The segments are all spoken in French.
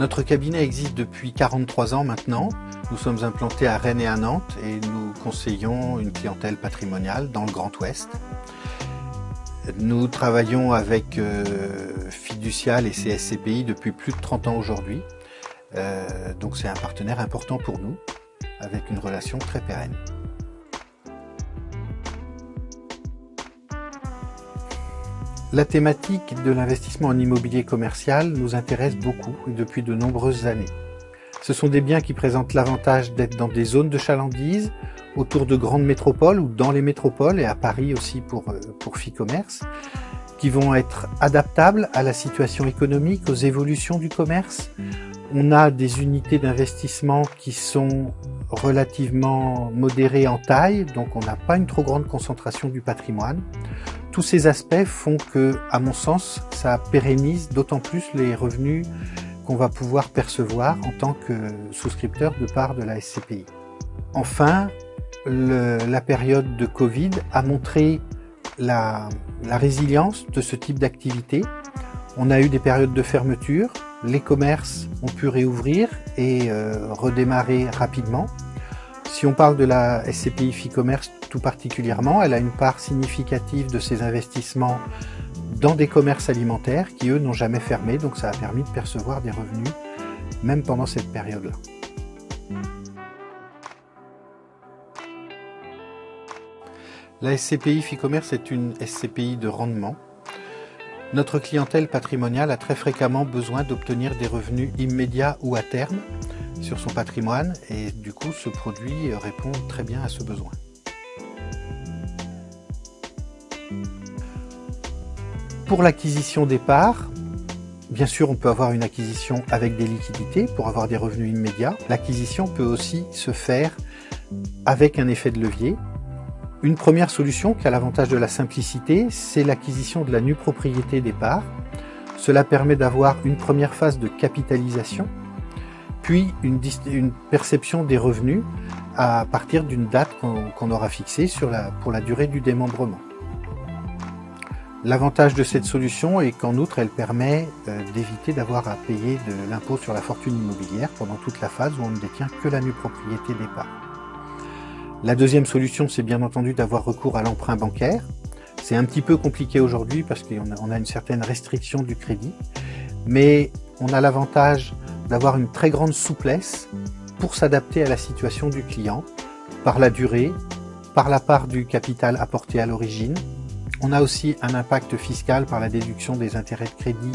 Notre cabinet existe depuis 43 ans maintenant. Nous sommes implantés à Rennes et à Nantes et nous conseillons une clientèle patrimoniale dans le Grand Ouest. Nous travaillons avec Fiducial et CSCPI depuis plus de 30 ans aujourd'hui. Donc c'est un partenaire important pour nous, avec une relation très pérenne. La thématique de l'investissement en immobilier commercial nous intéresse beaucoup et depuis de nombreuses années. Ce sont des biens qui présentent l'avantage d'être dans des zones de chalandise, autour de grandes métropoles ou dans les métropoles et à Paris aussi pour FiCommerce, qui vont être adaptables à la situation économique, aux évolutions du commerce. On a des unités d'investissement qui sont relativement modérées en taille, donc on n'a pas une trop grande concentration du patrimoine. Tous ces aspects font que, à mon sens, ça pérennise d'autant plus les revenus qu'on va pouvoir percevoir en tant que souscripteur de part de la SCPI. Enfin, la période de Covid a montré la résilience de ce type d'activité. On a eu des périodes de fermeture, les commerces ont pu réouvrir et redémarrer rapidement. Si on parle de la SCPI FiCommerce tout particulièrement, elle a une part significative de ses investissements dans des commerces alimentaires qui, eux, n'ont jamais fermé, donc ça a permis de percevoir des revenus, même pendant cette période-là. La SCPI FiCommerce est une SCPI de rendement. Notre clientèle patrimoniale a très fréquemment besoin d'obtenir des revenus immédiats ou à terme sur son patrimoine et du coup ce produit répond très bien à ce besoin. Pour l'acquisition des parts, bien sûr on peut avoir une acquisition avec des liquidités pour avoir des revenus immédiats. L'acquisition peut aussi se faire avec un effet de levier. Une première solution qui a l'avantage de la simplicité, c'est l'acquisition de la nue propriété des parts. Cela permet d'avoir une première phase de capitalisation, puis une perception des revenus à partir d'une date qu'on aura fixée pour la durée du démembrement. L'avantage de cette solution est qu'en outre, elle permet d'éviter d'avoir à payer de l'impôt sur la fortune immobilière pendant toute la phase où on ne détient que la nue propriété des parts. La deuxième solution, c'est bien entendu d'avoir recours à l'emprunt bancaire. C'est un petit peu compliqué aujourd'hui parce qu'on a une certaine restriction du crédit, mais on a l'avantage d'avoir une très grande souplesse pour s'adapter à la situation du client, par la durée, par la part du capital apporté à l'origine. On a aussi un impact fiscal par la déduction des intérêts de crédit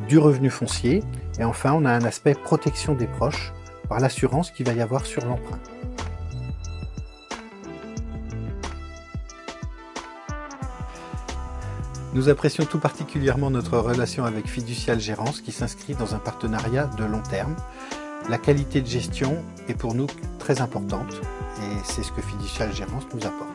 du revenu foncier. Et enfin, on a un aspect protection des proches par l'assurance qu'il va y avoir sur l'emprunt. Nous apprécions tout particulièrement notre relation avec Fiducial Gérance qui s'inscrit dans un partenariat de long terme. La qualité de gestion est pour nous très importante et c'est ce que Fiducial Gérance nous apporte.